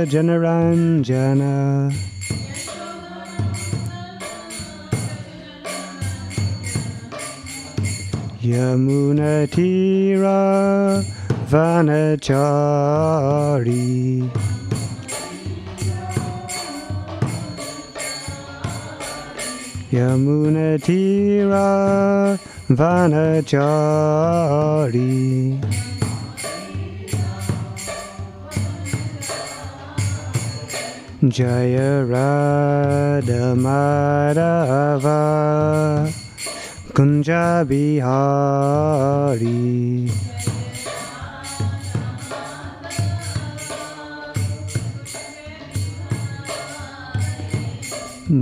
Janaranjana Yamunatira Vanachari Yamunatira Vanachari Jaya Radha Madhava Kunja Bihari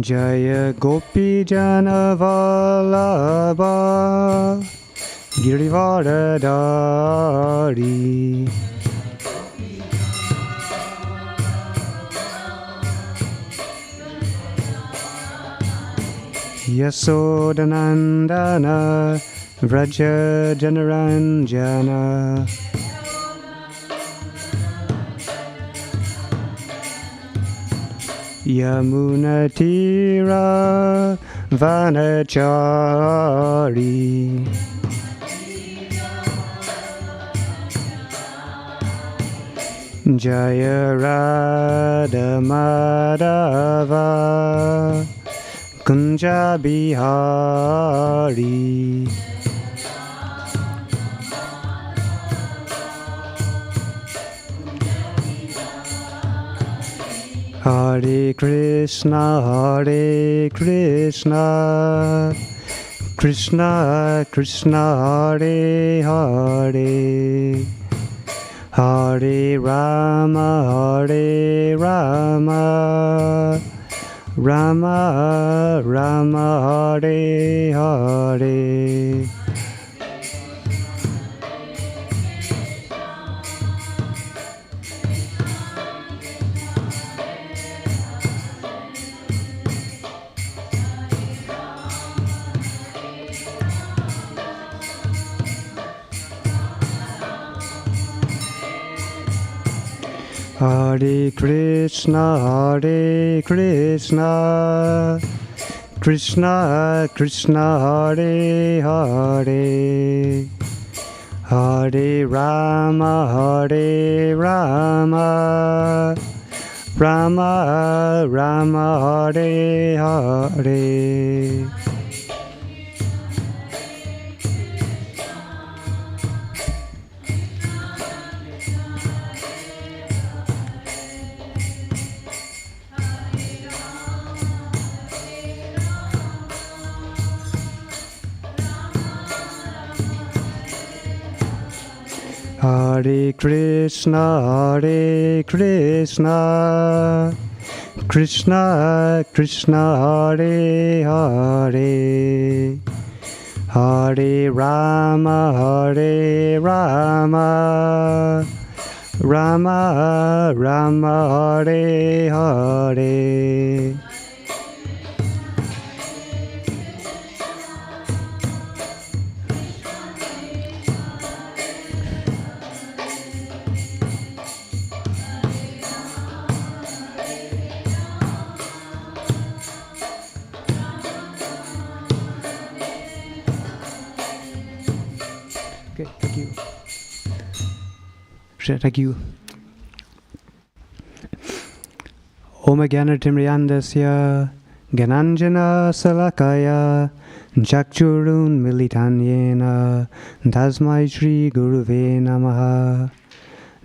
Jaya Gopi Jana Vallabha Girivaradari Yasodanandana Vraja Janaranjana Yamunatira Vanachari Jaya Radha Madhava Kunja Bihari Hare Krishna Krishna Krishna Hare Hare Hare Rama Rama Rama Hare Hare Hare Krishna Krishna Krishna Hare Hare Hare Rama Rama Rama Hare Hare Hare Krishna Krishna Krishna Hare Hare Hare Rama Rama Rama Hare Hare Okay, thank you. Thank you. Om Gyanatimriyandasya Gananjana Salakaya Chakchurun Militanyena Tasmai Shri Guruve Namaha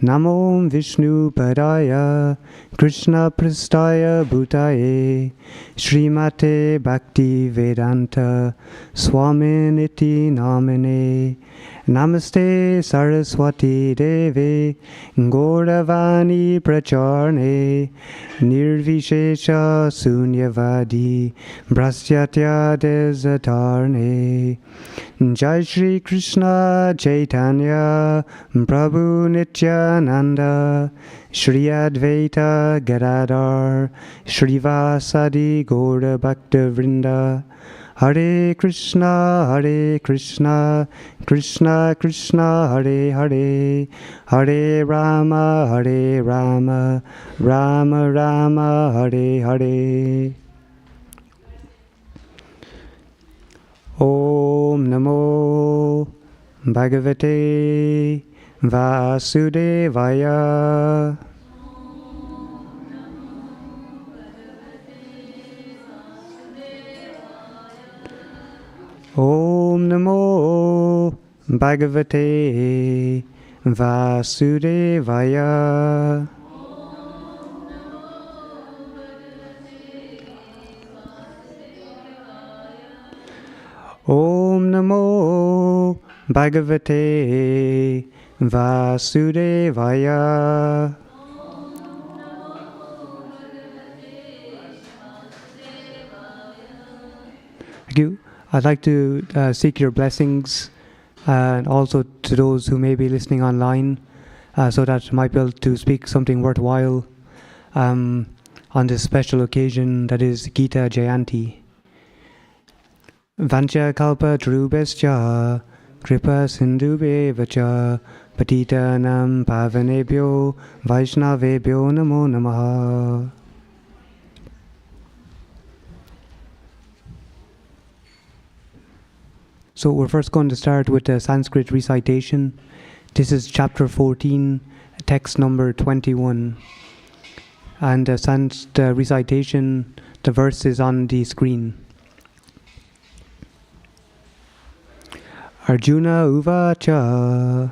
Namo Vishnu Padaya Krishna Pristaya Bhutaye Srimate Bhaktivedanta Swaminiti Namine Namaste Saraswati Deve Gauravani Pracharne Nirvishesha Sunyavadi Brasyatya Desatarne Jai Shri Krishna Chaitanya Prabhu Nityananda Shri Advaita Gadadhar Shrivasadi Gaura Bhakta Vrinda Hare Krishna, Krishna Krishna, Hare Hare, Hare Rama, Rama Rama, Hare Hare. Om Namo Bhagavate Vasudevaya. Om Namo Bhagavate Vasudevaya. Om Namo Bhagavate Vasudevaya. Thank you. I'd like to seek your blessings and also to those who may be listening online so that I might be able to speak something worthwhile on this special occasion that is Gita Jayanti. Vancha kalpa trubescha kripa sindhubevacha patitanam pavanebhyo vaishnavebhyo namo namaha. So we're first going to start with the Sanskrit recitation. This is chapter 14, text number 21. And the recitation, the verse is on the screen. Arjuna uvacha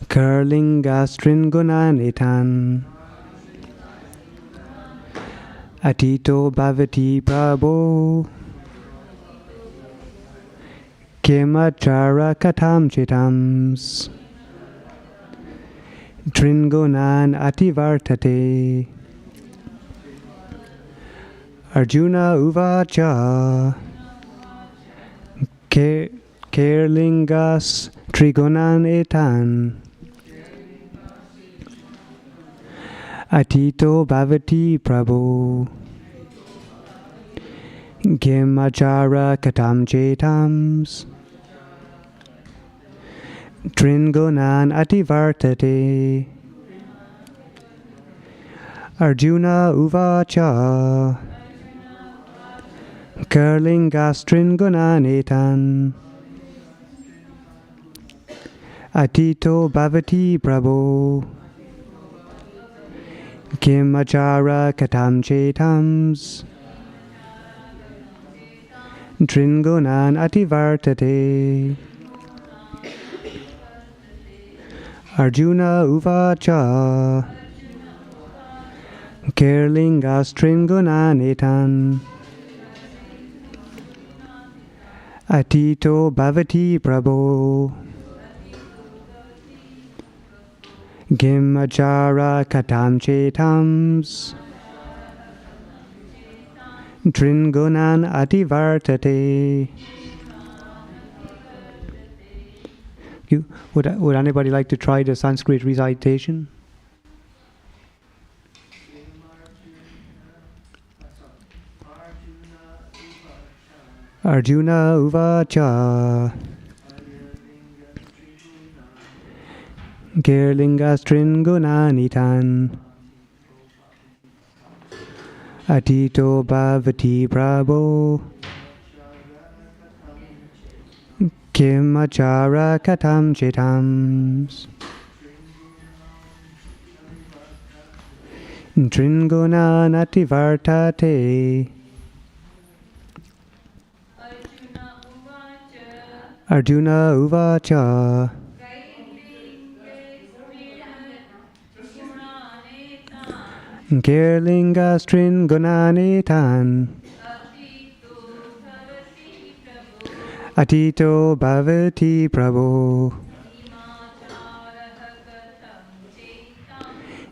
Karlingastrin gunanitan Atito bhavati prabho Kimachara katam chitams Tringunan ativartate. Arjuna uvacha Kerlingas Trigunan etan Atito bhavati prabhu Kimachara katam chetams Tringunan ativartate. Arjuna uvacha Karlingas Tringunan etan Atito bhavati prabhu Kimachara katam chetams Tringunan ativartate. Arjuna uvacha Kerlingas Tringunan etan Atito bhavati prabhu Kimachara katam chetams Tringunan ativartate. Would anybody like to try the Sanskrit recitation? Arjuna uvacha Kerlingas Tringunanitan Atito bhavati prabho Kimachara katam chetams Tringunan ativartate. Arjuna uvacha Kerlingas Tringunanitan Atito bhavati prabhu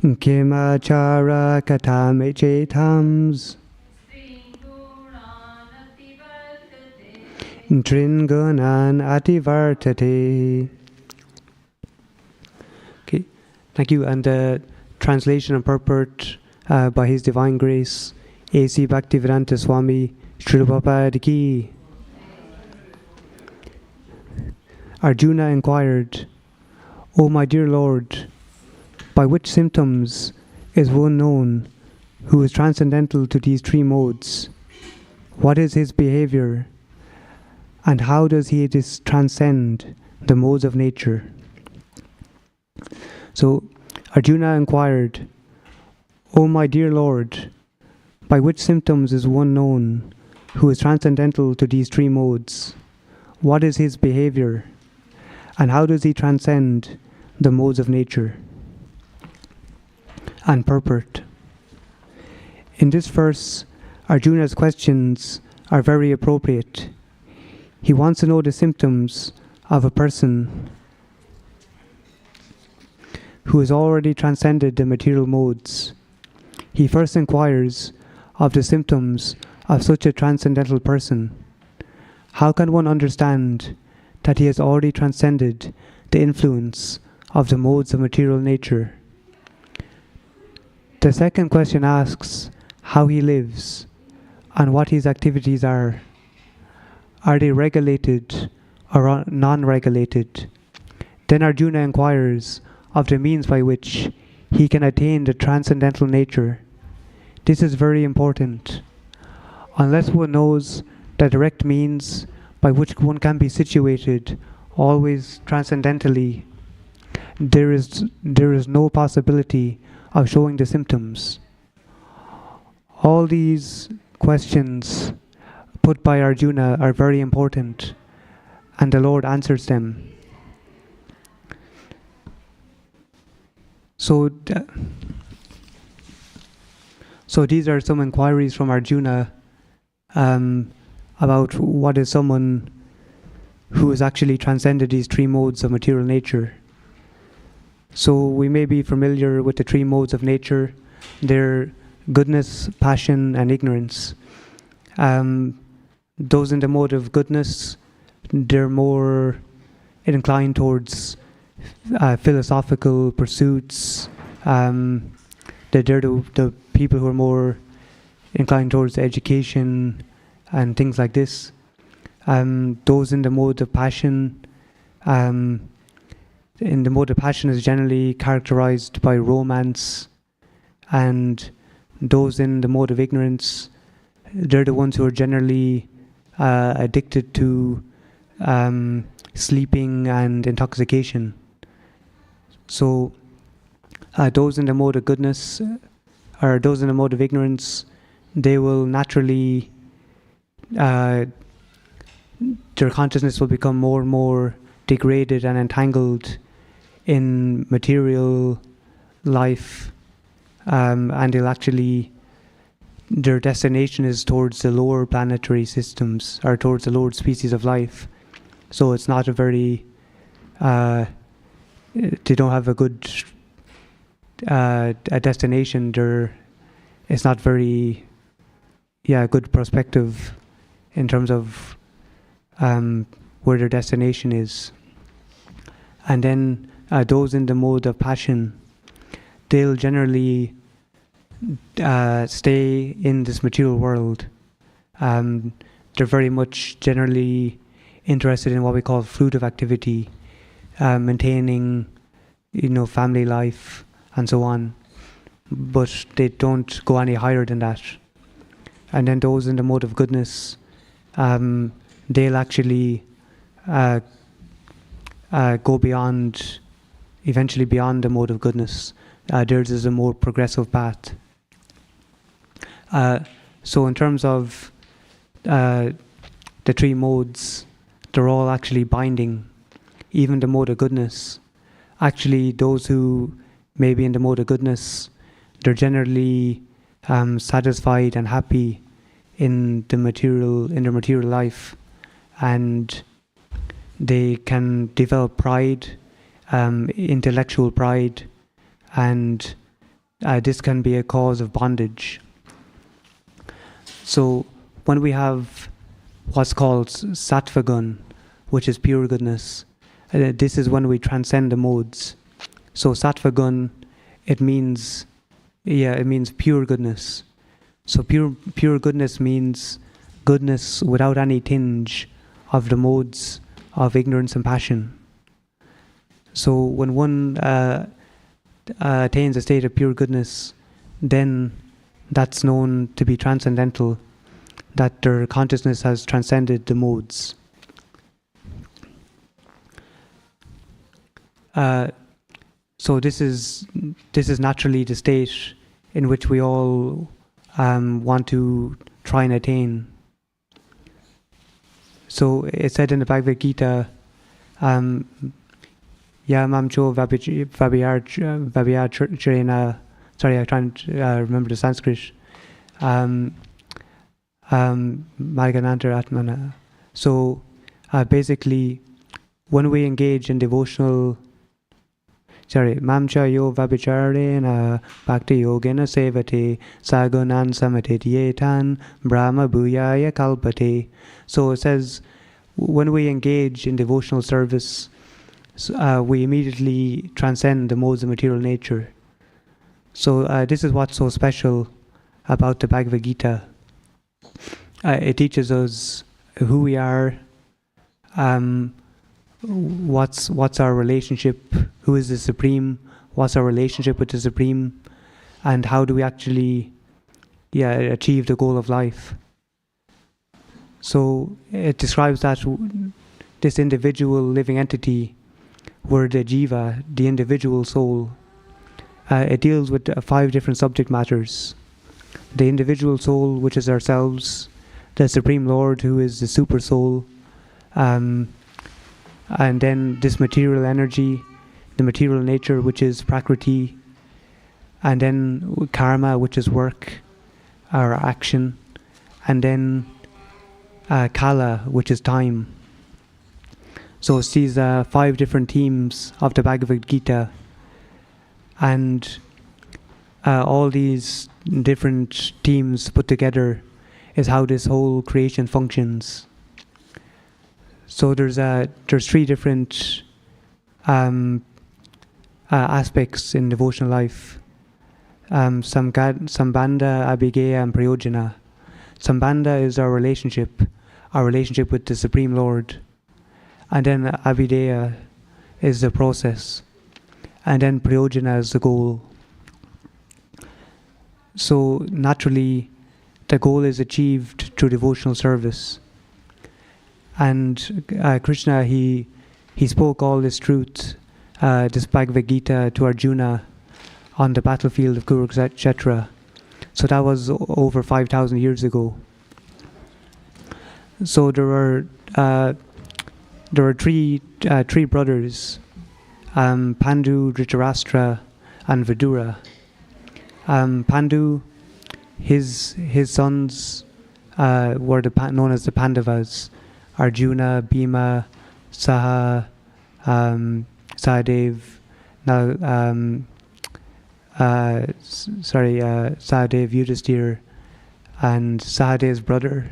Kimachara katam chetams Tringunan ativartate. Okay, thank you. And the translation and purport by His Divine Grace, A.C. Bhaktivedanta Swami Srila Prabhupada ki. Arjuna inquired, O my dear Lord, by which symptoms is one known who is transcendental to these three modes? What is his behavior? And how does he transcend the modes of nature? So Arjuna inquired, O my dear Lord, by which symptoms is one known who is transcendental to these three modes? What is his behavior? And how does he transcend the modes of nature? And purport. In this verse, Arjuna's questions are very appropriate. He wants to know the symptoms of a person who has already transcended the material modes. He first inquires of the symptoms of such a transcendental person. How can one understand that he has already transcended the influence of the modes of material nature? The second question asks how he lives and what his activities are. Are they regulated or non-regulated? Then Arjuna inquires of the means by which he can attain the transcendental nature. This is very important. Unless one knows the direct means by which one can be situated always transcendentally, there is no possibility of showing the symptoms. All these questions put by Arjuna are very important, and the Lord answers them. So these are some inquiries from Arjuna about what is someone who has actually transcended these three modes of material nature. So we may be familiar with the three modes of nature. They're goodness, passion, and ignorance. Those in the mode of goodness, they're more inclined towards philosophical pursuits. They're the people who are more inclined towards education and things like this. Those in the mode of passion, is generally characterized by romance, and those in the mode of ignorance, they're the ones who are generally addicted to sleeping and intoxication. So those in the mode of goodness, or those in the mode of ignorance, they will naturally, their consciousness will become more and more degraded and entangled in material life, and they'll actually, their destination is towards the lower planetary systems, or towards the lower species of life. So it's not a very, they don't have a good a destination. It's not very, good perspective in terms of where their destination is. And then those in the mode of passion, they'll generally stay in this material world. They're very much generally interested in what we call fruitive activity, maintaining, family life and so on. But they don't go any higher than that. And then those in the mode of goodness, they'll actually go beyond, eventually beyond the mode of goodness. Theirs is a more progressive path. So in terms of the three modes, they're all actually binding. Even the mode of goodness, actually those who may be in the mode of goodness, they're generally satisfied and happy in their material life, and they can develop pride, intellectual pride, and this can be a cause of bondage. So when we have what's called sattva gun, which is pure goodness, this is when we transcend the modes. So sattva gun, it means pure goodness. So pure goodness means goodness without any tinge of the modes of ignorance and passion. So when one attains a state of pure goodness, then that's known to be transcendental, that their consciousness has transcended the modes. So this is naturally the state in which we all want to try and attain. So it said in the Bhagavad Gita, Yamamcho Vabhyar Charena. Sorry, I can't remember the Sanskrit. Margananta Atmana. So basically, when we engage in devotional, Mamcha yo vabhicharena bhakti yogena sevate sagunan samatityetan brahma bhuyaya kalpate. So it says, when we engage in devotional service, we immediately transcend the modes of material nature. So this is what's so special about the Bhagavad Gita. It teaches us who we are, what's our relationship, who is the Supreme, what's our relationship with the Supreme, and how do we actually achieve the goal of life. So it describes that this individual living entity, we're the jiva, the individual soul. It deals with 5 different subject matters. The individual soul, which is ourselves, the Supreme Lord, who is the super soul, and then this material energy, the material nature, which is prakriti, and then karma, which is work, or action, and then kala, which is time. So it's these 5 different themes of the Bhagavad Gita, and all these different themes put together is how this whole creation functions. So there's 3 different aspects in devotional life: sambandha, abhigeya, and prayojana. Sambandha is our relationship with the Supreme Lord, and then abhigeya is the process, and then prayojana is the goal. So naturally, the goal is achieved through devotional service. And Krishna, he spoke all this truth, this Bhagavad Gita, to Arjuna on the battlefield of Kurukshetra. So that was over 5,000 years ago. So there were 3 brothers, Pandu, Dhritarashtra, and Vidura. Pandu, his sons were known as the Pandavas: Arjuna, Bhima, Sahadev, Sahadev, Yudhisthira, and Sahadev's brother,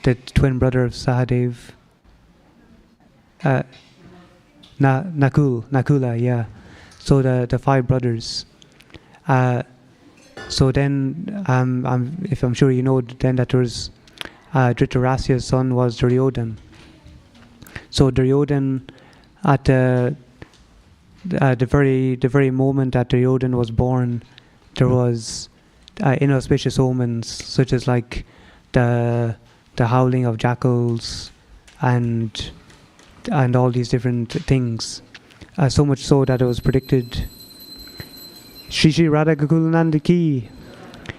the twin brother of Sahadev, Nakula, yeah. So the 5 brothers. So then, if I'm sure you know, then that there was Dhritarashtra's son was Duryodhan. So Duryodhan, at the very moment that Duryodhan was born, there was inauspicious omens, such as like the howling of jackals and all these different things. So much so that it was predicted, Shri Shri Radha Gokulananda ki,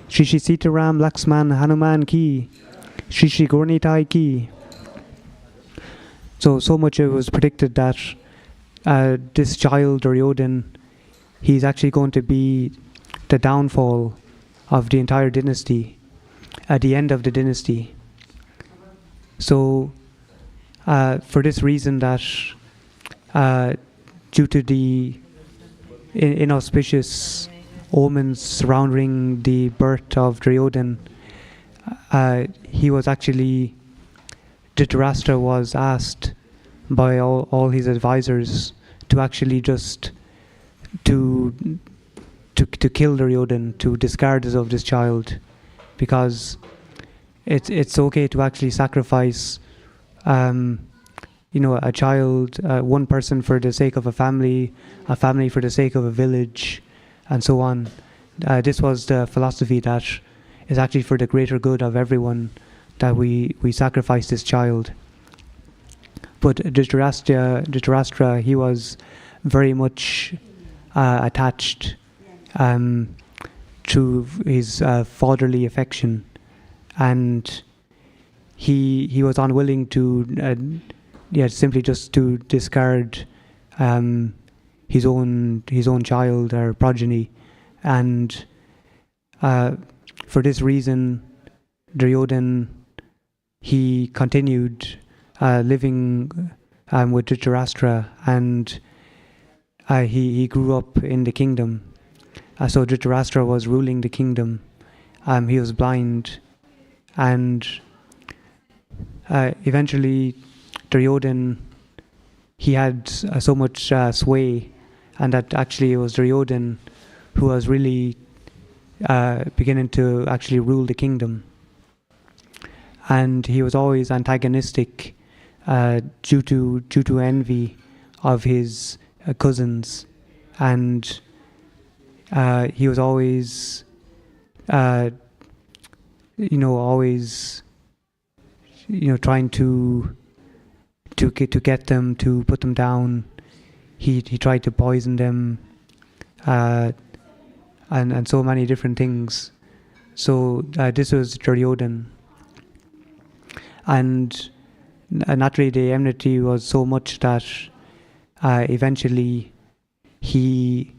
Shri Shri Sitaram Laxman Hanuman ki, Shri Shri Gaurnitai ki. So much it was predicted that this child, Duryodhan, he's actually going to be the downfall of the entire dynasty, at the end of the dynasty. So for this reason, that due to the inauspicious omens surrounding the birth of Duryodhan, he was actually, Dhritarashtra was asked by all his advisors to actually just to kill Duryodhan, to discard of this child, because it's okay to actually sacrifice, a child, one person for the sake of a family for the sake of a village, and so on. This was the philosophy that is actually for the greater good of everyone, that we sacrifice this child. But Dhritarashtra, he was very much attached to his fatherly affection, and he was unwilling to simply just to discard his own child or progeny, and for this reason, Duryodhana, he continued living with Dhritarashtra, and he grew up in the kingdom. So Dhritarashtra was ruling the kingdom. He was blind, and eventually Duryodhana, he had so much sway, and that actually it was Duryodhana who was really beginning to actually rule the kingdom. And he was always antagonistic due to envy of his cousins, and he was always trying to get them, to put them down. He tried to poison them, and so many different things. So this was Duryodhana, and naturally the enmity was so much that eventually he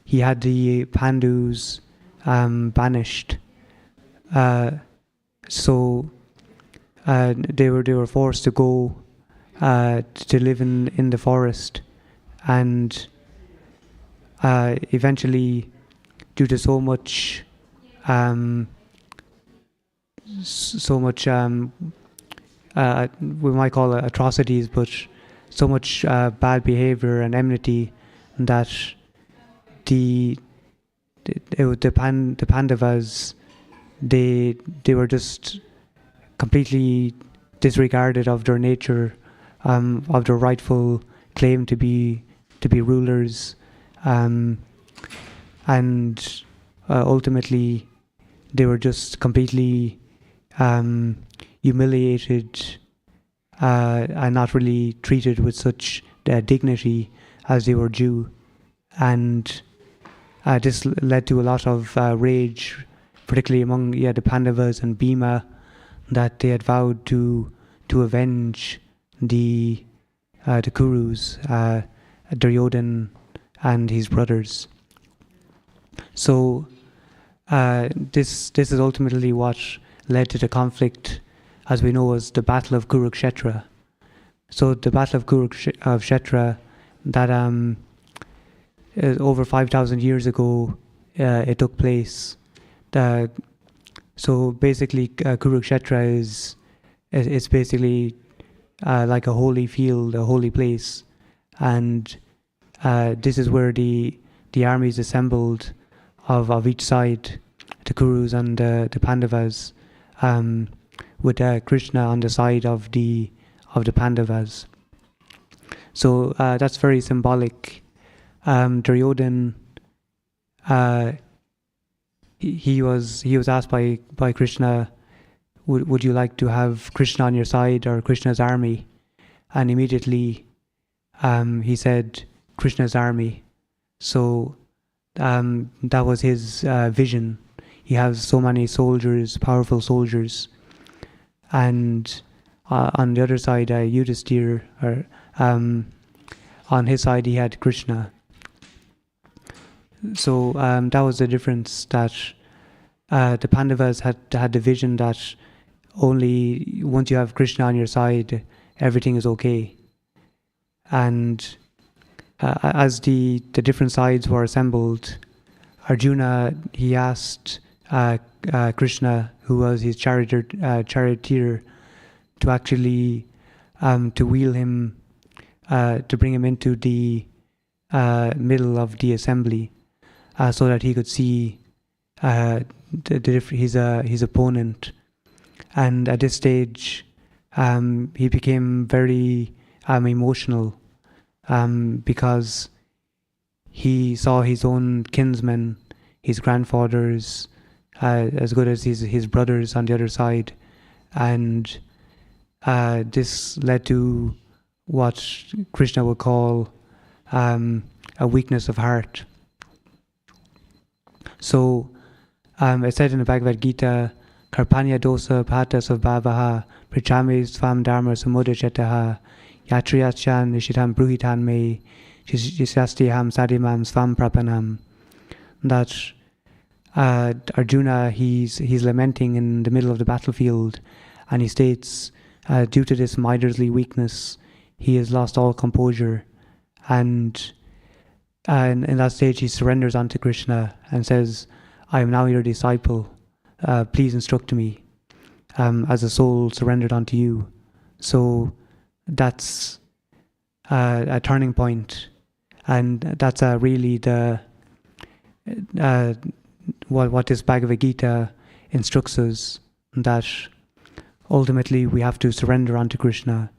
had the Pandus banished. So they were forced to go to live in the forest, and eventually, due to so much we might call it atrocities, but so much bad behavior and enmity, that the Pandavas, they were just completely disregarded of their nature, of their rightful claim to be rulers, and ultimately they were just completely humiliated and not really treated with such dignity as they were due. And this led to a lot of rage, particularly among the Pandavas and Bhima, that they had vowed to avenge the Kurus, Duryodhana and his brothers. So this is ultimately what led to the conflict, as we know, as the Battle of Kurukshetra. So the Battle of Kurukshetra, that over 5,000 years ago, it took place. So basically, Kurukshetra is basically like a holy field, a holy place, and this is where the armies assembled of each side, the Kurus and the Pandavas, with Krishna on the side of the Pandavas. So that's very symbolic. Duryodhana, he was asked by Krishna, would you like to have Krishna on your side or Krishna's army? And immediately he said Krishna's army. So that was his vision. He has so many soldiers, powerful soldiers, and on the other side, Yudhisthira, on his side he had Krishna. So that was the difference, that the Pandavas had the vision that only once you have Krishna on your side, everything is okay. And as the different sides were assembled, Arjuna, he asked Krishna, who was his charioteer, to actually to wheel him, to bring him into the middle of the assembly, so that he could see his opponent. And at this stage, he became very emotional because he saw his own kinsmen, his grandfathers, as good as his brothers on the other side. And this led to what Krishna would call a weakness of heart. So it said in the Bhagavad Gita, Karpanya dosa pata savbhavaha prichame svam dharma samudachataha yatriyachan nishitam bruhitan me jisastiham sadimam svam prapanam. That Arjuna, he's lamenting in the middle of the battlefield, and he states, due to this miserly weakness, he has lost all composure. And in that stage, he surrenders unto Krishna and says, I am now your disciple. Please instruct me as a soul surrendered unto you. So that's a turning point. And that's really the what this Bhagavad Gita instructs us, that ultimately we have to surrender unto Krishna.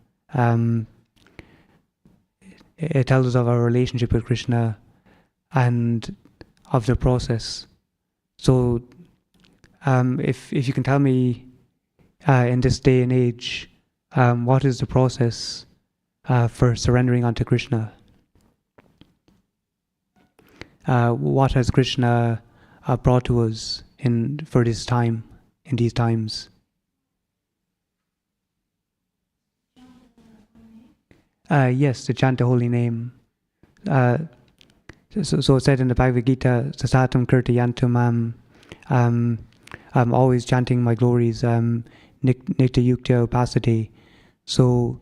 It tells us of our relationship with Krishna and of the process. So if you can tell me in this day and age, what is the process for surrendering unto Krishna? What has Krishna brought to us for this time, in these times? Yes, to chant the holy name. So it said in the Bhagavad Gita, Sasatam kirtayantum I'm always chanting my glories, Nitya Yuktya Upasati. So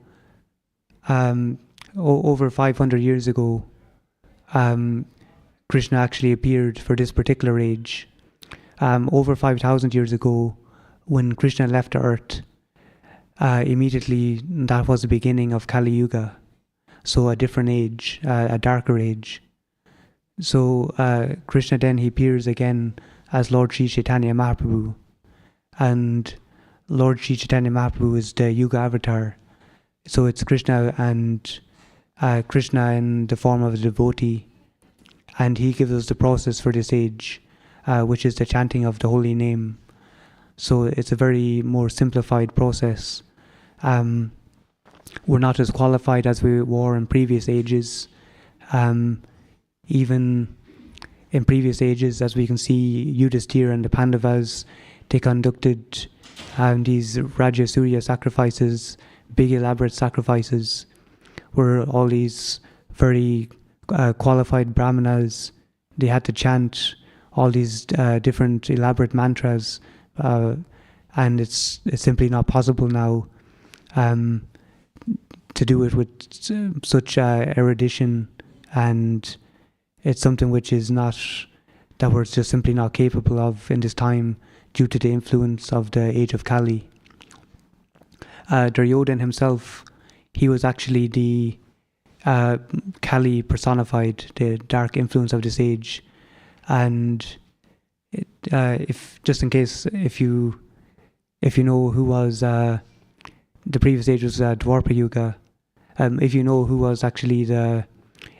over 500 years ago, Krishna actually appeared for this particular age. Over 5,000 years ago, when Krishna left the earth, immediately that was the beginning of Kali Yuga. So a different age, a darker age. So Krishna then, he appears again as Lord Sri Chaitanya Mahaprabhu. And Lord Sri Chaitanya Mahaprabhu is the Yuga avatar. So it's Krishna and Krishna in the form of a devotee. And he gives us the process for this age, which is the chanting of the holy name. So it's a very more simplified process. We're not as qualified as we were in previous ages. Even in previous ages, as we can see, Yudhisthira and the Pandavas, they conducted these Rajasuya sacrifices, big elaborate sacrifices, where all these very qualified brahmanas, they had to chant all these different elaborate mantras, and it's simply not possible now to do it with such erudition, and it's something which is not, that we're just simply not capable of in this time due to the influence of the age of Kali. Duryodhana himself, he was actually the Kali personified, the dark influence of this age. And if just in case, if you know who was the previous age was Dwapara Yuga, if you know who was actually the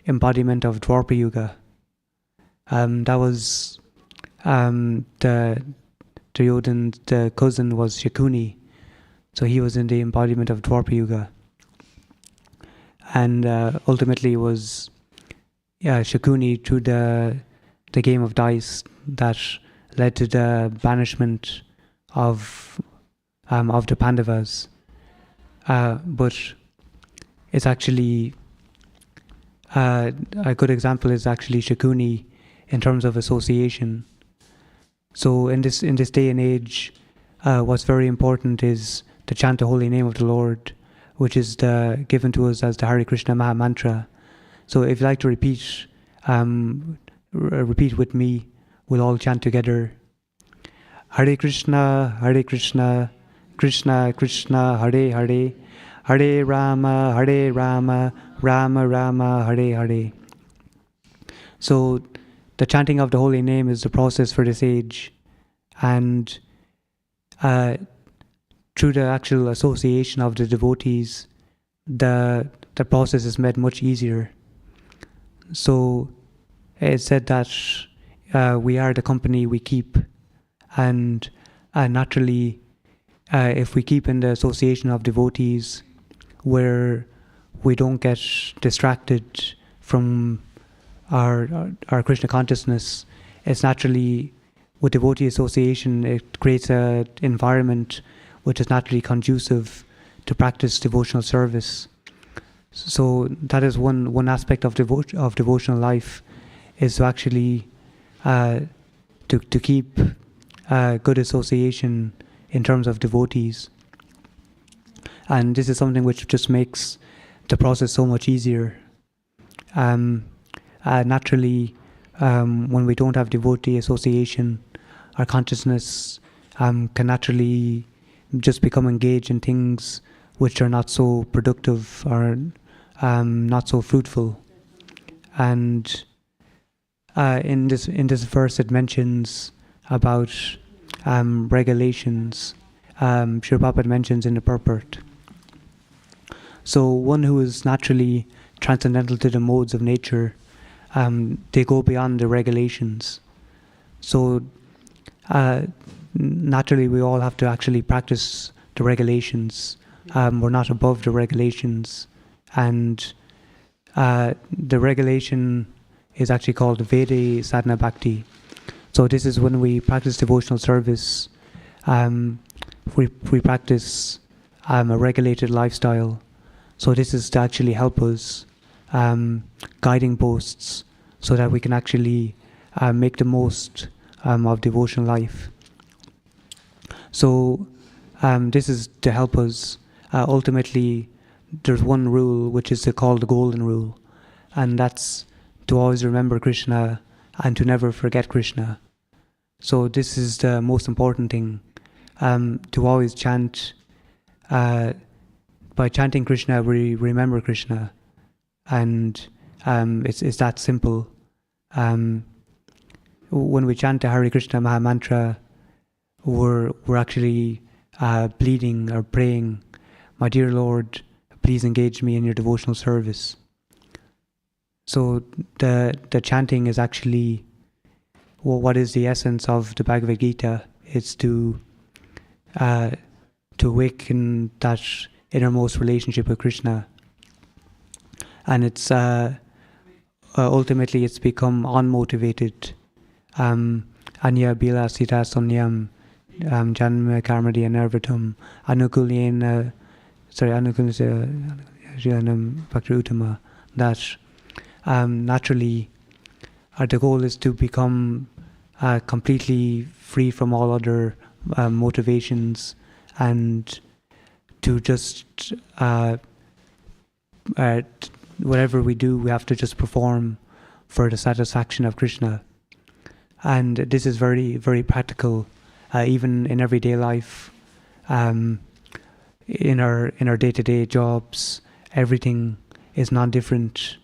embodiment of Dwapara Yuga, that was the Duryodhana, the cousin was Shakuni, so he was in the embodiment of Dwapara Yuga, and ultimately it was Shakuni through the game of dice that led to the banishment of the Pandavas. But it's actually a good example is actually Shakuni in terms of association. So in this day and age, what's very important is to chant the holy name of the Lord, which is given to us as the Hare Krishna Maha Mantra. So if you'd like to repeat with me, we'll all chant together. Hare Krishna, Krishna Krishna, Hare Hare, Hare Rama, Rama Rama, Hare Hare. So the chanting of the holy name is the process for this age, and through the actual association of the devotees, the process is made much easier. So it's said that we are the company we keep, and naturally, if we keep in the association of devotees, where we don't get distracted from our Krishna consciousness, it's naturally, with devotee association, it creates an environment which is naturally conducive to practice devotional service. So that is one aspect of devotional life, is to actually to keep good association in terms of devotees. And this is something which just makes the process so much easier. Naturally, when we don't have devotee association, our consciousness can naturally just become engaged in things which are not so productive or not so fruitful. And in this verse, it mentions about regulations. Srila Prabhupada mentions in the purport. So one who is naturally transcendental to the modes of nature, they go beyond the regulations. So naturally, we all have to actually practice the regulations. We're not above the regulations, and the regulation is actually called Veda Sadhana Bhakti. So this is when we practice devotional service. We practice a regulated lifestyle. So this is to actually help us, guiding posts, so that we can actually make the most of devotional life. So this is to help us. Ultimately, there's one rule which is called the golden rule, and that's to always remember Krishna and to never forget Krishna. So this is the most important thing, to always chant. By chanting Krishna, we remember Krishna, and it's that simple. When we chant the Hare Krishna Maha Mantra, we're actually pleading or praying, "My dear Lord, please engage me in your devotional service." So the chanting is actually what is the essence of the Bhagavad Gita. It's to awaken that innermost relationship with Krishna, and it's ultimately it's become unmotivated. Anya bila sita sonyam janma karmadi anarvatam anukulyena anukulyena bhakti uttama. That naturally the goal is to become completely free from all other motivations, and to just whatever we do, we have to just perform for the satisfaction of Krishna. And this is very, very practical, even in everyday life, in our day-to-day jobs. Everything is not different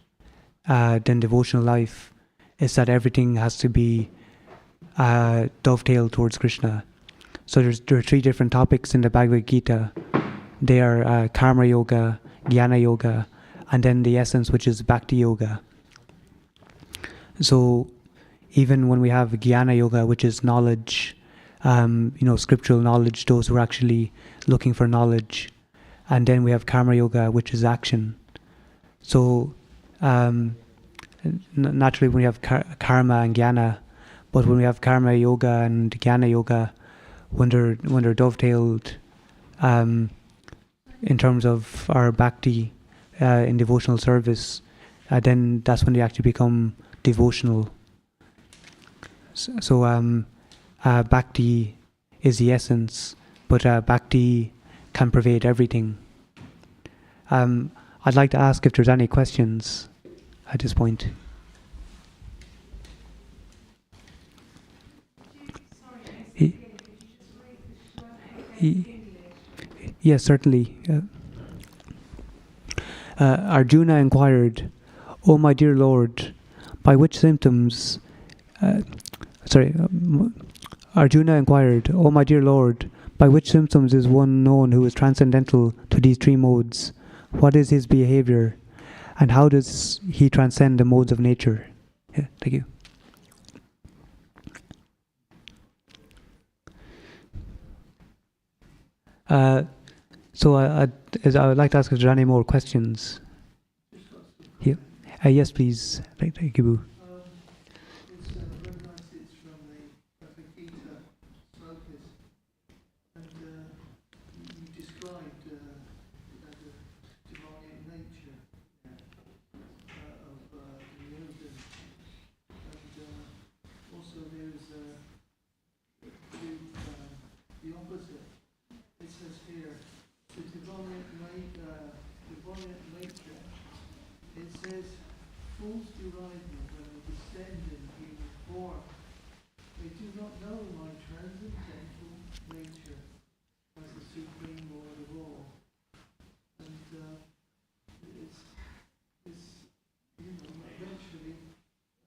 than devotional life. It's that everything has to be dovetailed towards Krishna. So there are three different topics in the Bhagavad Gita. They are Karma Yoga, Jnana Yoga, and then the essence, which is Bhakti Yoga. So even when we have Jnana Yoga, which is knowledge, scriptural knowledge, those who are actually looking for knowledge, and then we have Karma Yoga, which is action. So naturally, when we have karma and jnana, but when we have Karma Yoga and Jnana Yoga, when they're dovetailed in terms of our bhakti in devotional service, then that's when they actually become devotional. So bhakti is the essence, but bhakti can pervade everything. I'd like to ask if there's any questions at this point. Yes, certainly. Arjuna inquired, "O my dear Lord, by which symptoms..." Arjuna inquired, "O my dear Lord, By which symptoms is one known who is transcendental to these three modes? What is his behavior? And how does he transcend the modes of nature? Yeah, thank you. So I would like to ask if there are any more questions. Yeah. Yes, please. Thank you. It's very nice. It's from the Bhaktivedanta Manor, and you described the divine nature of the yoga, and also there's the opposite. It says here the divine nature. It says fools deride me when I descend in human form. They do not know my transcendental nature as the supreme Lord of all. And it's eventually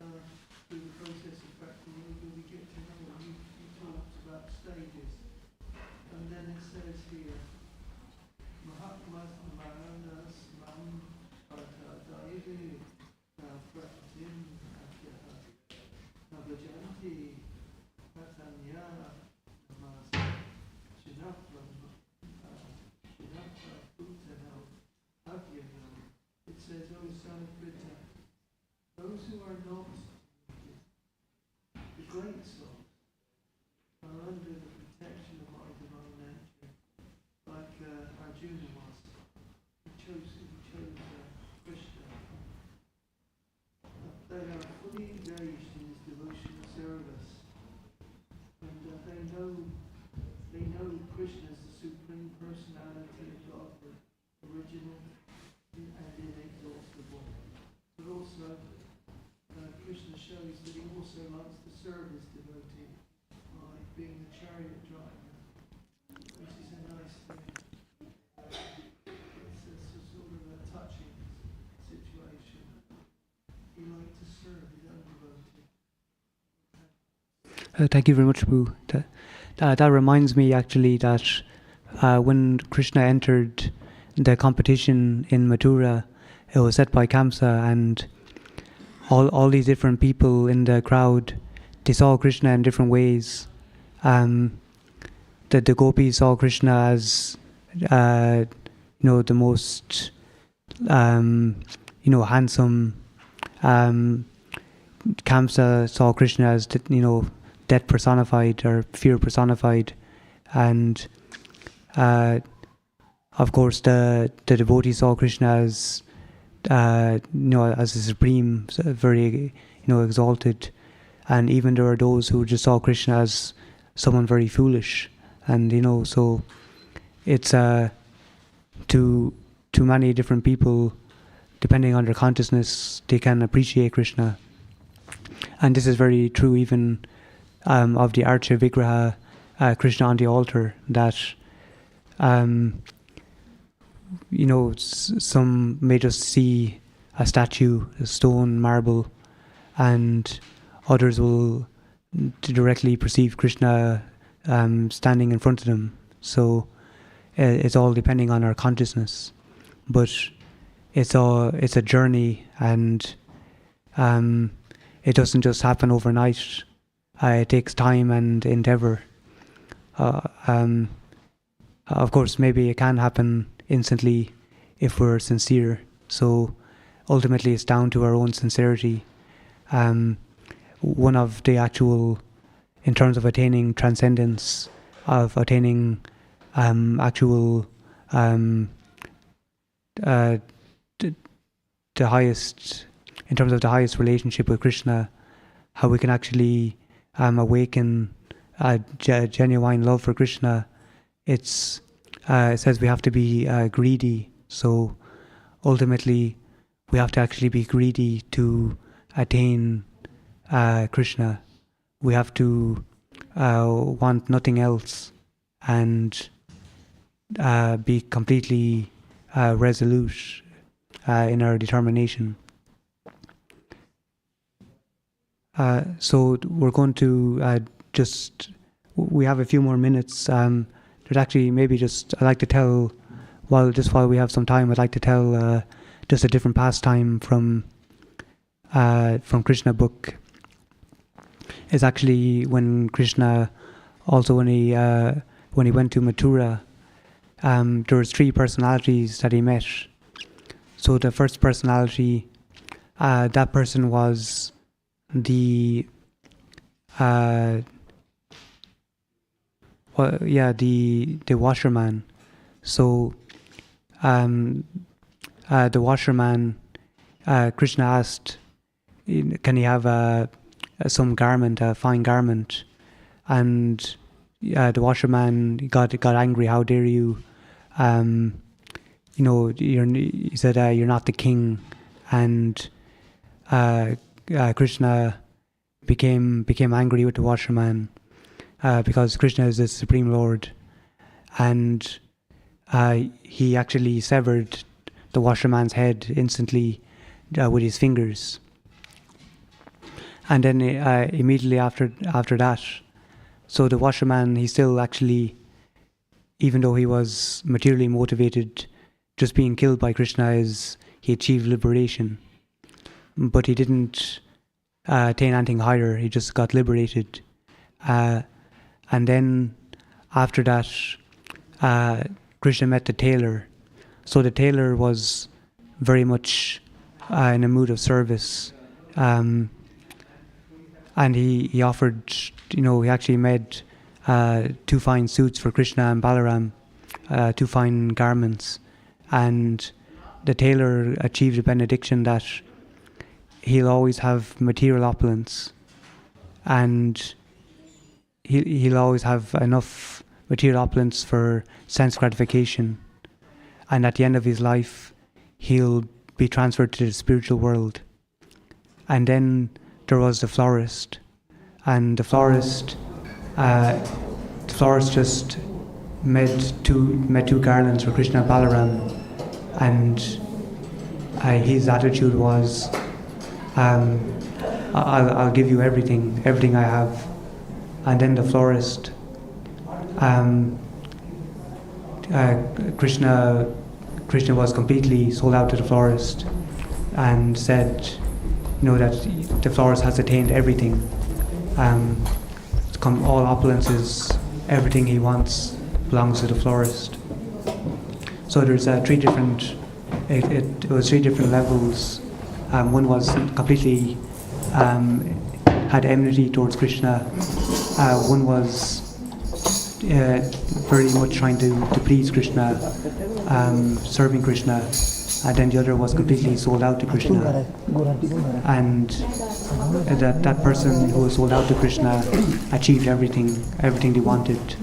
through the process of practical yoga we get to know. You talked about stages, and then it says here Mahatmas Maranas Mam Daivi Pratim Navajanti Patanya Namasa Shinapra Putanam Abhyayam. It says, O son of Krita, those who are not the great souls are under the protection of my divine nature, like Arjuna was. He chose Krishna. They are fully engaged in his devotional service, and they know Krishna as the supreme personality of Godhead, original and inexhaustible. But also, Krishna shows that he also likes to serve his devotee, like being the chariot driver, which is a nice thing. It's a sort of a touching situation. He liked to serve his own devotee. Thank you very much, Prabhu. That reminds me actually that when Krishna entered the competition in Mathura, it was set by Kamsa, and all these different people in the crowd, they saw Krishna in different ways. The gopis saw Krishna as the most handsome. Kamsa saw Krishna as death personified or fear personified, and of course the devotees saw Krishna as as the supreme, very exalted, and even there are those who just saw Krishna as someone very foolish, and so it's to many different people, depending on their consciousness, they can appreciate Krishna. And this is very true even of the Archa Vigraha, Krishna on the altar, that some may just see a statue, a stone, marble, and others will directly perceive Krishna standing in front of them. So it's all depending on our consciousness, but it's a journey, and it doesn't just happen overnight. It takes time and endeavor. Of course, maybe it can happen instantly if we're sincere. So ultimately, it's down to our own sincerity. One of the actual, in terms of attaining transcendence, of attaining actual the highest, in terms of the highest relationship with Krishna, how we can actually awaken a genuine love for Krishna. It says we have to be greedy. So ultimately, we have to actually be greedy to attain Krishna. We have to want nothing else, and be completely resolute in our determination. So we're going to we have a few more minutes. there's actually maybe just I'd like to tell while we have some time, I'd like to tell just a different pastime from Krishna book. Is actually when Krishna also when he went to Mathura, there was 3 personalities that he met. So the first personality, that person was the washerman. So the washerman, Krishna asked, can he have some garment, a fine garment? And the washerman got angry. How dare you? He said, you're not the king. And Krishna became angry with the washerman because Krishna is the Supreme Lord. And he actually severed the washerman's head instantly with his fingers. And then immediately after that, so the washerman, he still actually, even though he was materially motivated, just being killed by Krishna he achieved liberation. But he didn't attain anything higher, he just got liberated. And then after that, Krishna met the tailor. So the tailor was very much in a mood of service. And he offered, he actually made 2 fine suits for Krishna and Balaram, 2 fine garments. And the tailor achieved a benediction that he'll always have material opulence, and he'll always have enough material opulence for sense gratification. And at the end of his life, he'll be transferred to the spiritual world. And then there was the florist, and the florist just made two garlands for Krishna and Balaram, and his attitude was, I'll give you everything I have. And then the florist, Krishna was completely sold out to the florist and said, that the florist has attained everything. All opulences, everything he wants belongs to the florist. So there's 3 different. It was 3 different levels. One was completely had enmity towards Krishna. One was very much trying to please Krishna, serving Krishna. And then the other was completely sold out to Krishna. And that person who was sold out to Krishna achieved everything they wanted.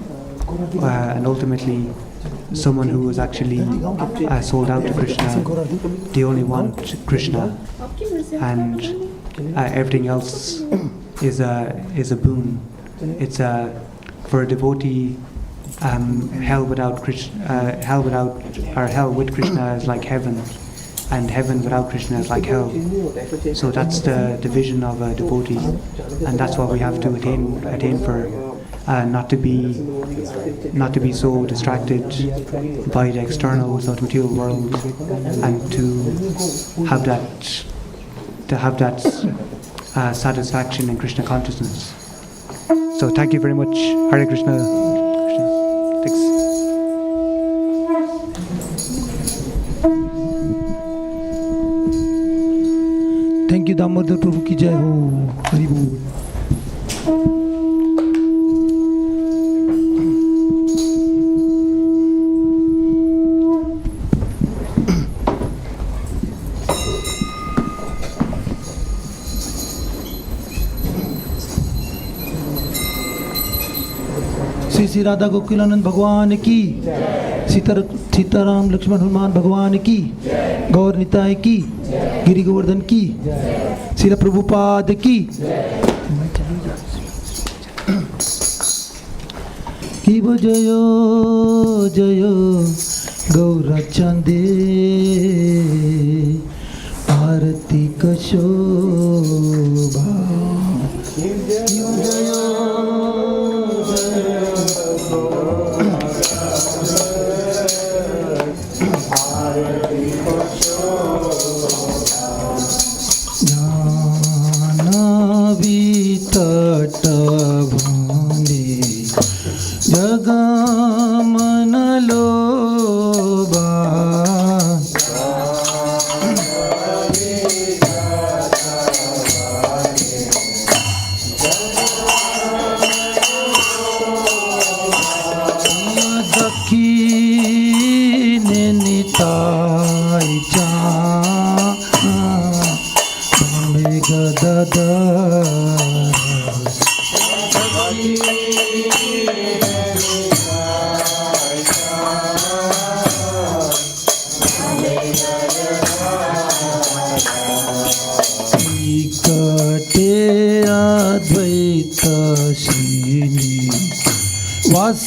And ultimately, someone who was actually sold out to Krishna, they only want Krishna. And everything else is a boon. It's for a devotee. Hell with Krishna is like heaven, and heaven without Krishna is like hell. So that's the vision of a devotee, and that's what we have to attain for, not to be so distracted by the externals of the material world, and to have that satisfaction in Krishna consciousness. So thank you very much. Hare Krishna. Thanks. Thank you, Damodar Prabhu ki jai ho. Hari Bol. Shri Radha Gokulanand भगवान की, सीताराम लक्ष्मण हनुमान भगवान की, गौर निताय की, गिरि गोवर्धन की, श्रील प्रभुपाद की। कि वो जयो जयो गौरचंदे आरती कशोभा। कटे अद्वैत श्रीनि वास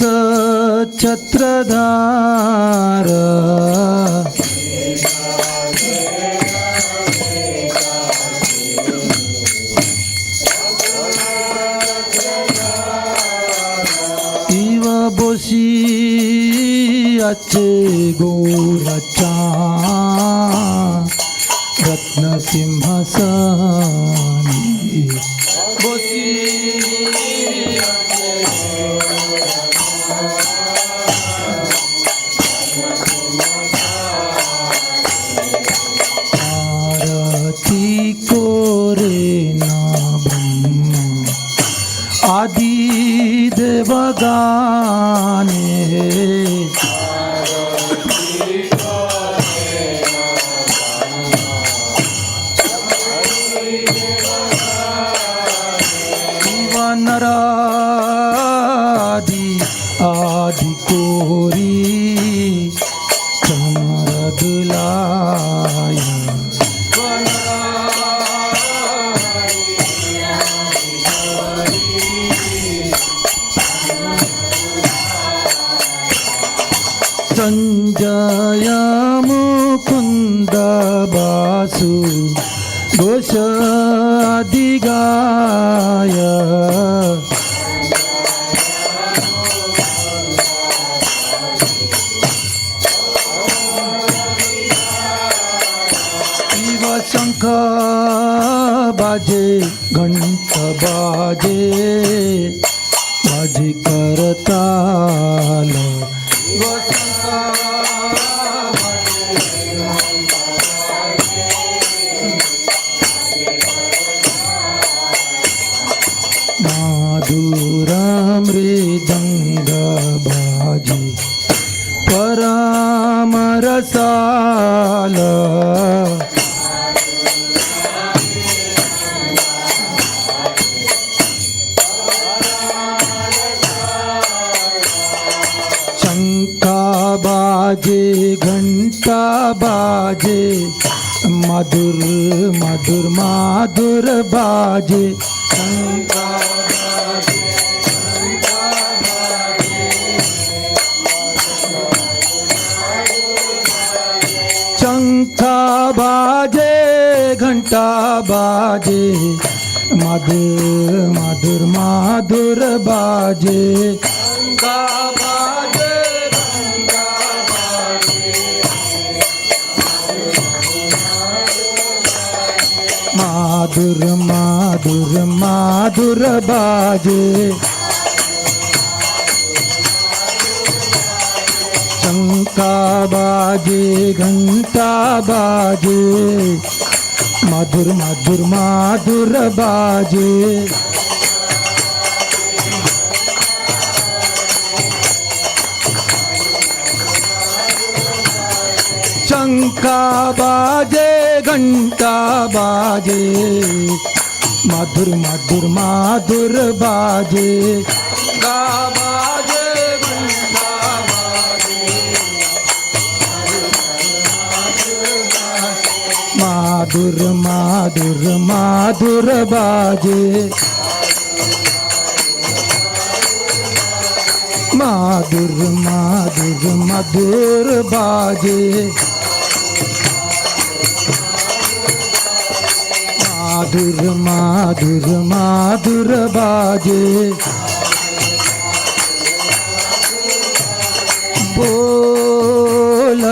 छत्रधार इव बसी अच्छे गोरचा रत्न सिंहासनी बसी आरती कोरे ना ब्रह्म आदि देवगाने नरादि आदि कोरी चमर दुलाय संजय मुकुंद बासु घोष आदि गाय शिव शंख बाजे घंट बाजे बाजे करताल माधुरा मृदंग बाजे परामरसाल शंखा बाजे घंटा बाजे मधुर मधुर माधुर बाजे शंखा शंखा बाजे घंटा बाजे मधुर मधुर माधुर बाजे शंखा बाजे घंटा बाजे माधुर माधुर माधुर बाजे शंखा बाजे घंटा बाजे मधुर मधुर माधुर बाजे शंखा बाजे घंटा बाजे मधुर मधुर माधुर बाजे गा बाजे घंटा माधुर माधुर माधुर बाजे माधुर माधुर मधुर बाजे माधुर माधुर माधुर बाजे बोल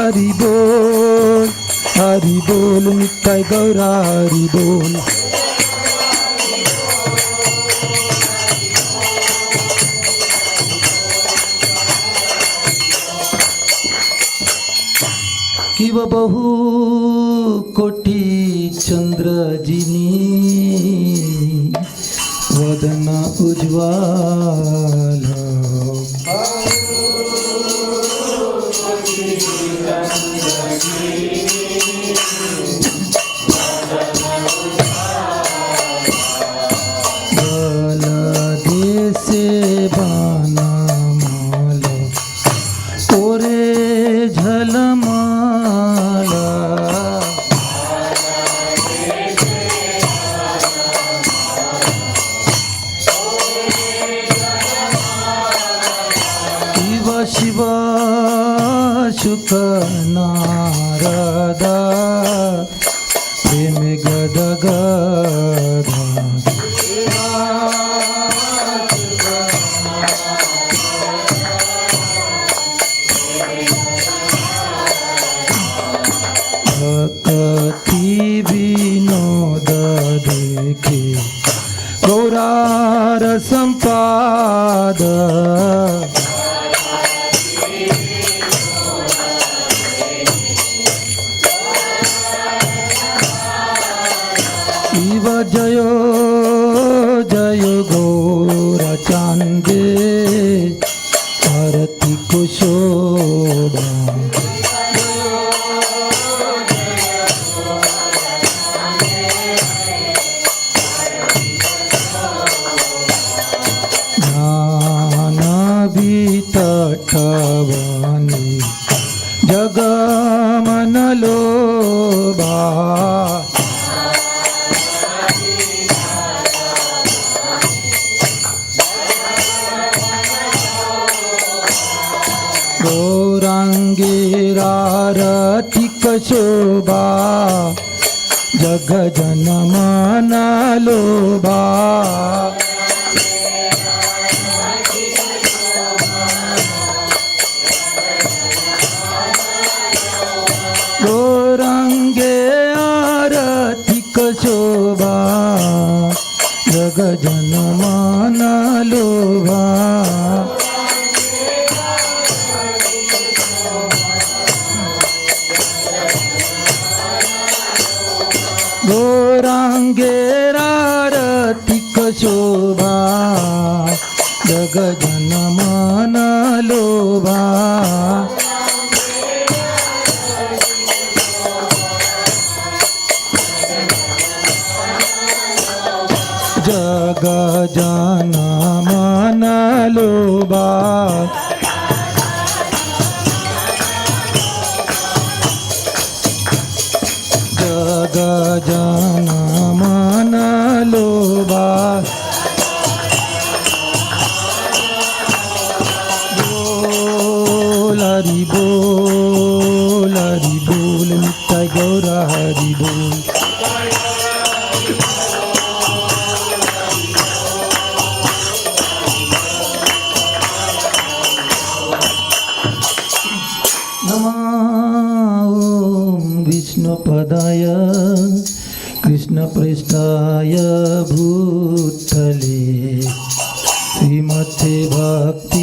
हरि बोल नित्य गौरा हरि बोल किव बहु कोटि चंद्र जिनी वदन उज्ज्वल भिक्षुक नारद प्रेम गदगद भक्ति विनोद देखे गौरार संपाद शिव जयो जयो गौरा चांदे आरती को शोभा तटवानी जगमन लोभा गौरांगेरारतिक शोभा जग जनमन लोभा गौरांगे आरतिक शोभा जग जनमन लोभा गौरांगे आरतिक शोभा जग जनमन लोभा जग जनमन लोभा जग जनमन लोभा बोल हरि बोल नित्य गौर हरि बोल विष्णुपदाय कृष्णप्रेष्ठाय भूतले श्रीमते भक्तिवेदांत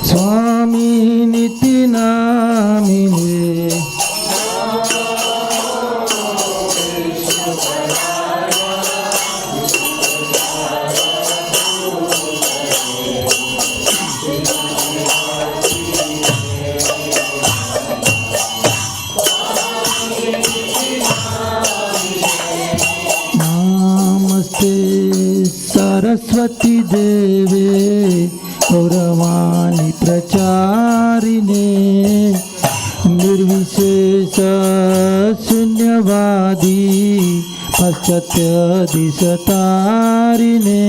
स्वामी निति नामिने सरस्वती देवे गौरवाणी प्रचारिणे निर्विशेष शून्यवादी पाश्चात्य दिशतारिणे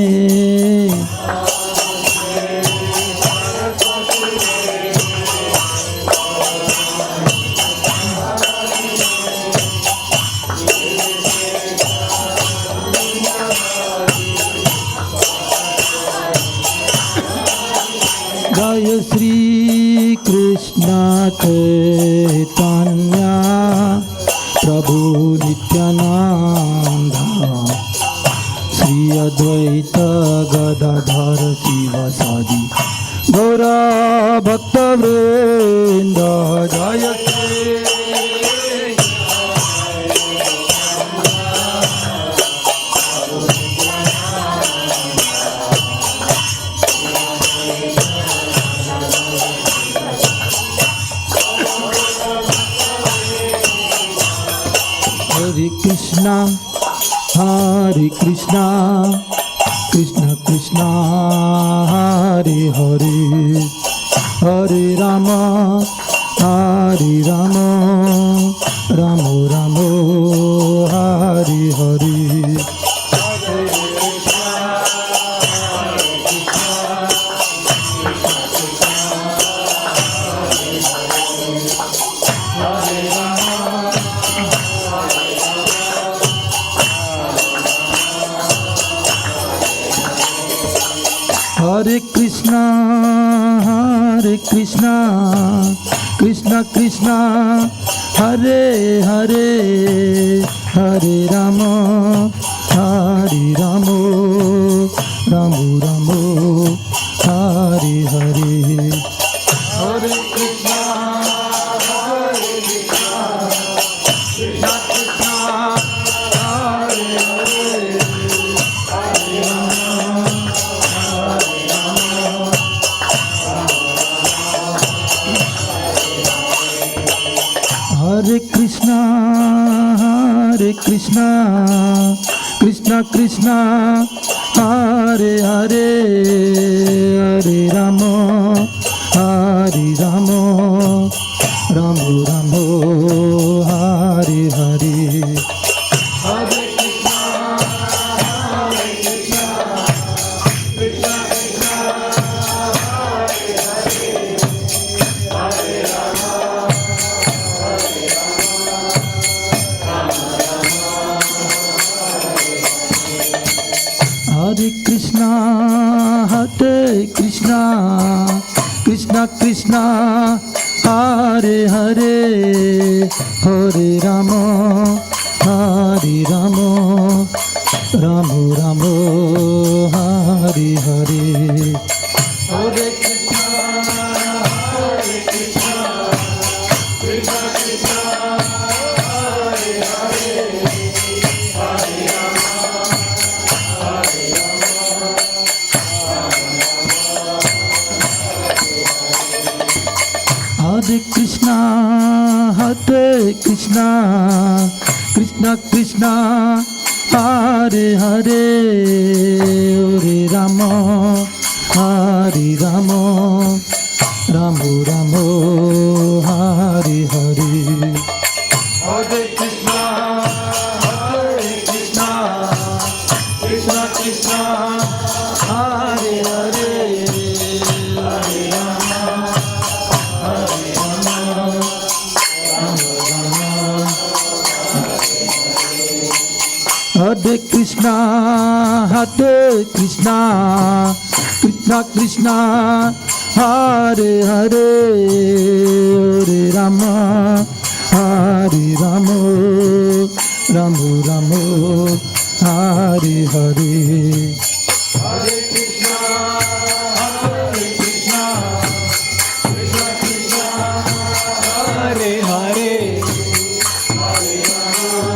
जय श्री कृष्ण चैतन्य प्रभु नित्यानंद श्री अद्वैत गदाधर शिवासादि गौर भक्तवृंद जय Shri Hare Krishna, Krishna Krishna, Hare Hare, Hare Rama, Hare Rama, Rama Rama, Hare Hare. Hare Hare Krishna, Krishna Krishna, Hare Hare, Hare Rama, Hare Rama, Rama Rama, Hare Hare. Hare Krishna, Krishna Krishna, Hare Hare, Hare Hare Krishna, Krishna Krishna, Hare Hare, Hare Rama, Hare Rama, Rama Rama, Hare Hare. Hare Krishna, Krishna Krishna, Hare Hare, Hare Rama. Hare Krishna, Krishna Krishna, Hare Hare, Hare Rama, Hare Rama, Rama Rama, Hare Hare. Hare Krishna, Krishna Krishna, Hare Hare, Hare Rama. Hare Krishna, Krishna Krishna, Hare Hare, Hare Rama, Hare Rama, Rama Rama, Hare Hare. Hare Krishna, Krishna Krishna, Hare Hare, Hare Rama, Hare Rama, Rama Rama. Hare Krishna, Krishna Krishna, Hare Hare, Hare Rama, Hare Rama, Rama Rama, Hare Hare. Hare Krishna, Krishna Krishna, Hare Hare, Hare Rama,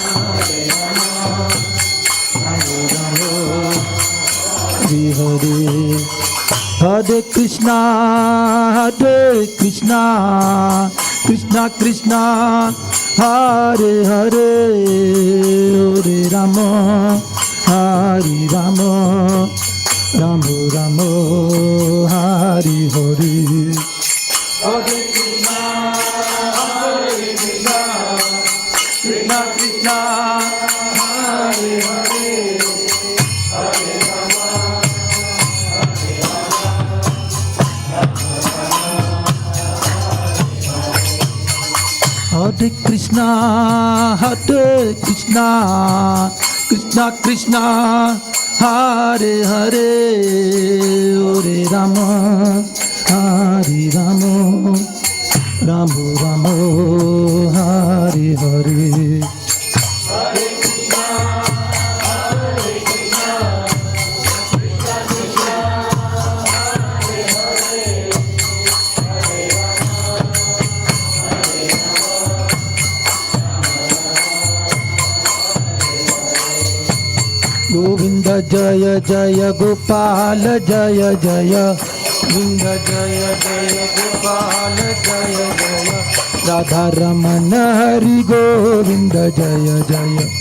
Hare Rama, Rama Rama, Hare Hare. Hare Krishna, Krishna Krishna, Hare Hare, Hare Rama, Hare Rama, Rama Rama, Hare Hare. Hare Krishna, Krishna Krishna, Hare Hare, Hare Rama. Hare Krishna, Krishna Krishna, Hare Hare, Hare Rama, Hare Rama, Rama Rama, Hare Hare. Hare Krishna, Krishna Krishna, Hare Hare, Hare Govinda Jaya Jaya Gopal Jaya Jaya, Govinda Jaya Jaya Gopal Jaya Jaya, Radha Ramana Hari Govinda Jaya Jaya.